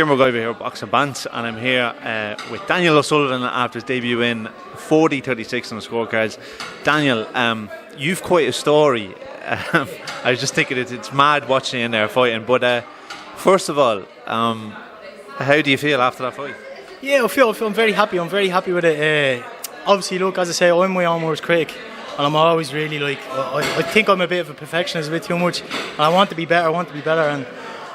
Kieran McGuire here, boxing Bants, and I'm here with Daniel Osullivan after his debut in 40-36 on the scorecards. Daniel, you've quite a story. I was just thinking it's mad watching you in there fighting, but first of all, how do you feel after that fight? Yeah, I'm very happy. I'm very happy with it. Obviously, look, as I say, I'm my own worst critic, and I'm always really I think I'm a bit of a perfectionist, a bit too much, and I want to be better. And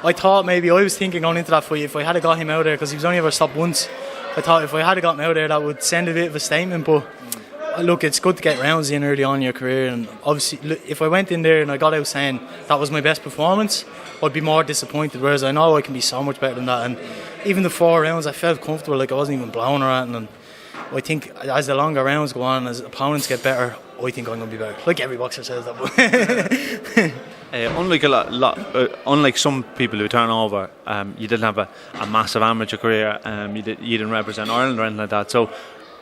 I thought maybe I was thinking going into that fight, if I had got him out there, because he was only ever stopped once, I thought if I had got him out there, that would send a bit of a statement. But look, it's good to get rounds in early on in your career, and obviously if I went in there and I got out saying that was my best performance, I'd be more disappointed, whereas I know I can be so much better than that. And even the 4 rounds, I felt comfortable, like I wasn't even blown or anything. And I think as the longer rounds go on, as opponents get better, I think I'm going to be better. Like every boxer says that. Unlike some people who turn over, you didn't have a massive amateur career. You didn't represent Ireland or anything like that. So,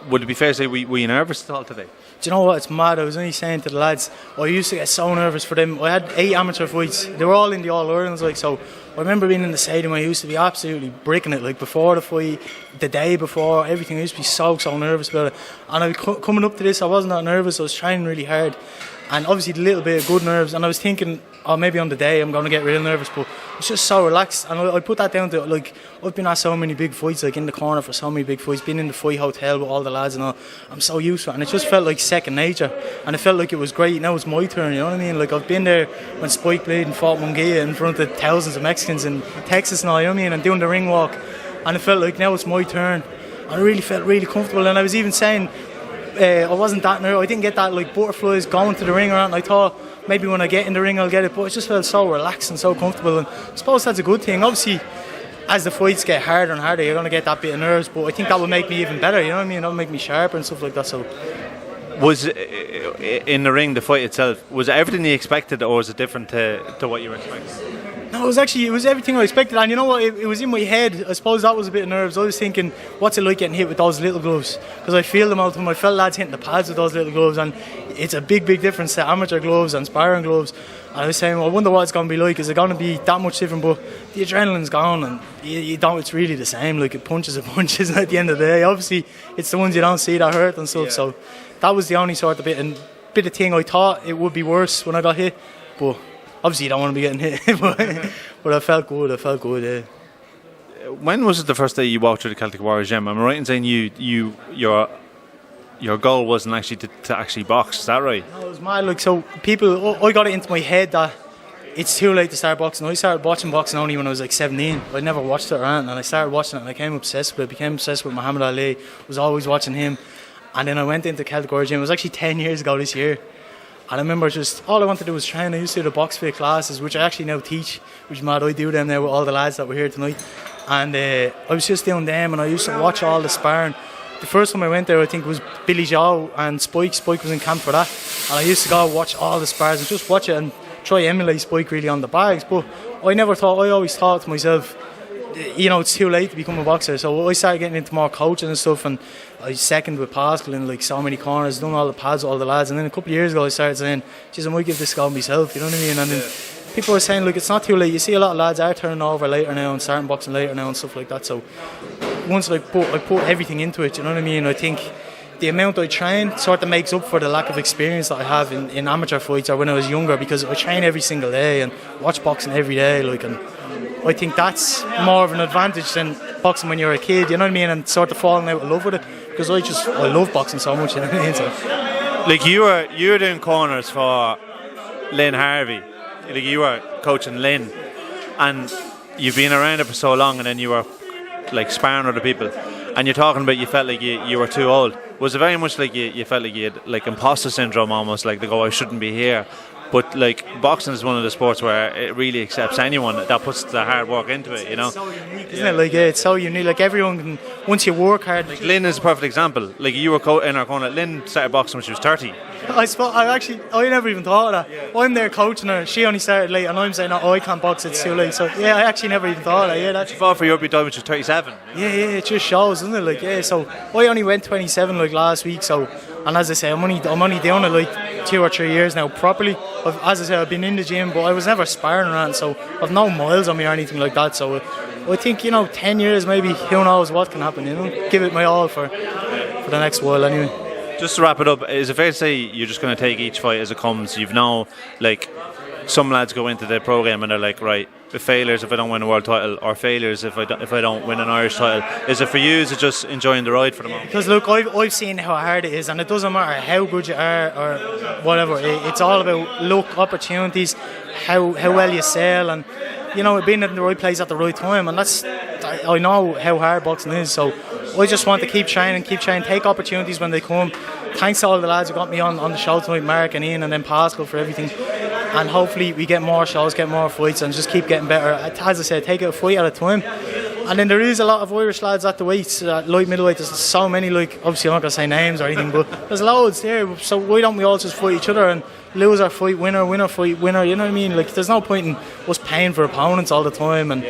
would it be fair to say, were you nervous at all today? Do you know what? It's mad. I was only saying to the lads, I used to get so nervous for them. I had 8 amateur fights. They were all in the All-Irelands, so I remember being in the stadium. I used to be absolutely bricking it, like before the fight, the day before, everything. I used to be so nervous about it. And coming up to this, I wasn't that nervous. I was trying really hard. And obviously a little bit of good nerves, and I was thinking, maybe on the day I'm going to get real nervous, but it's just so relaxed. And I put that down to, like, I've been at so many big fights, like in the corner for so many big fights, been in the fight hotel with all the lads and all. I'm so used to it, and it just felt like second nature, and it felt like it was great. Now it's my turn, you know what I mean? Like, I've been there when Spike Blade and fought Munguia in front of thousands of Mexicans in Texas and all, you know what I mean, and doing the ring walk, and it felt like now it's my turn. I really felt really comfortable, and I was even saying, I wasn't that nervous. I didn't get that like butterflies going to the ring around. I thought maybe when I get in the ring I'll get it, but it just felt so relaxed and so comfortable. And I suppose that's a good thing. Obviously, as the fights get harder and harder, you're going to get that bit of nerves. But I think that will make me even better. You know what I mean? That'll make me sharper and stuff like that. So, was in the ring, the fight itself, was it everything you expected, or was it different to what you were expecting? No, it was everything I expected, and you know what, it was in my head. I suppose that was a bit of nerves. I was thinking, what's it like getting hit with those little gloves? Because I feel them all the time. I felt lads hitting the pads with those little gloves, and it's a big difference to amateur gloves and sparring gloves. And I was saying, well, I wonder what it's going to be like. Is it going to be that much different? But the adrenaline's gone, and you don't. It's really the same. Like, it punches a punch, isn't it, at the end of the day? Obviously, it's the ones you don't see that hurt and stuff. Yeah. So that was the only sort of bit of thing. I thought it would be worse when I got hit, but obviously you don't want to be getting hit. But I felt good. Yeah. When was it the first day you walked through the Celtic Warriors gym? Am I right in saying your goal wasn't actually to actually box? Is that right? No, it was mad. Like, so I got it into my head that it's too late to start boxing. I started watching boxing only when I was like 17. I never watched it around, and I started watching it, and I became obsessed with it. Became obsessed with Muhammad Ali. Was always watching him, and then I went into Celtic Warriors gym. It was actually 10 years ago this year. And I remember just all I wanted to do was train. I used to do the box fit classes, which I actually now teach, which is mad. I do them now with all the lads that were here tonight. And I was just doing them, and I used to watch all the sparring. The first time I went there, I think, was Billy Joe and Spike. Spike was in camp for that. And I used to go watch all the spars and just watch it and try to emulate Spike really on the bags. But I always thought to myself, you know, it's too late to become a boxer. So I started getting into more coaching and stuff, and I was second with Pascal in like so many corners, done all the pads with all the lads. And then a couple of years ago I started saying, geez, I might give this a go myself, you know what I mean? And then people were saying, look, it's not too late. You see a lot of lads are turning over later now and starting boxing later now and stuff like that. So once I put everything into it, you know what I mean? I think the amount I train sort of makes up for the lack of experience that I have in amateur fights or when I was younger, because I train every single day and watch boxing every day, like, and I think that's more of an advantage than boxing when you're a kid, you know what I mean, and sort of falling out of love with it, because I love boxing so much, you know what I mean? So, like, you were doing corners for Lynn Harvey, like you were coaching Lynn, and you've been around it for so long, and then you were like sparring other people, and you're talking about you felt like you were too old. Was it very much like you felt like you had like imposter syndrome almost, like they go, I shouldn't be here? But like, boxing is one of the sports where it really accepts anyone that puts the hard work into it, you know. It's so unique, isn't it? Like, yeah, it's so unique. Like, everyone can, once you work hard. Like, Lynn is a perfect example. Like, you were in our corner. Lynn started boxing when she was 30. I never even thought of that. Yeah. I'm there coaching her. She only started late, and I'm saying, oh, I can't box. It's too late. So yeah, I actually never even thought of that. Yeah, she fought for European title when she was 37. Yeah, it just shows, doesn't it? Like, yeah. So I only went 27 like last week. So And as I say, I'm only doing it like 2 or 3 years now properly. As I say, I've been in the gym, but I was never sparring around, so I've no miles on me or anything like that. So I think 10 years maybe, who knows what can happen. Give it my all for the next while anyway. Just to wrap it up, is it fair to say you're just going to take each fight as it comes? You've now, like, some lads go into the program and they're like, right, the failures if I don't win a world title, or failures if I don't win an Irish title. Is it for you? Is it just enjoying the ride for the moment? Because look, I've seen how hard it is, and it doesn't matter how good you are or whatever. It's all about luck, opportunities, how well you sell, and being in the right place at the right time. And I know how hard boxing is, so I just want to keep training, take opportunities when they come. Thanks to all the lads who got me on the show tonight, Mark and Ian and then Pascal, for everything. And hopefully we get more shows, get more fights, and just keep getting better. As I said, take it a fight at a time. And then there is a lot of Irish lads at the weights, light, middleweight. There's so many, like, obviously I'm not going to say names or anything, but there's loads there. So why don't we all just fight each other and lose our fight, winner, fight, winner, you know what I mean? Like, there's no point in us paying for opponents all the time. And,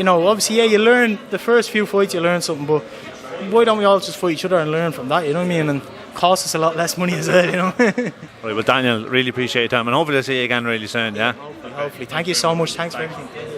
obviously, you learn, the first few fights you learn something, but why don't we all just fight each other and learn from that, you know what I mean? And cost us a lot less money as well, Right, well, Daniel, really appreciate your time, and hopefully I'll see you again really soon, yeah? Hopefully. Thank you so much. Thanks for everything.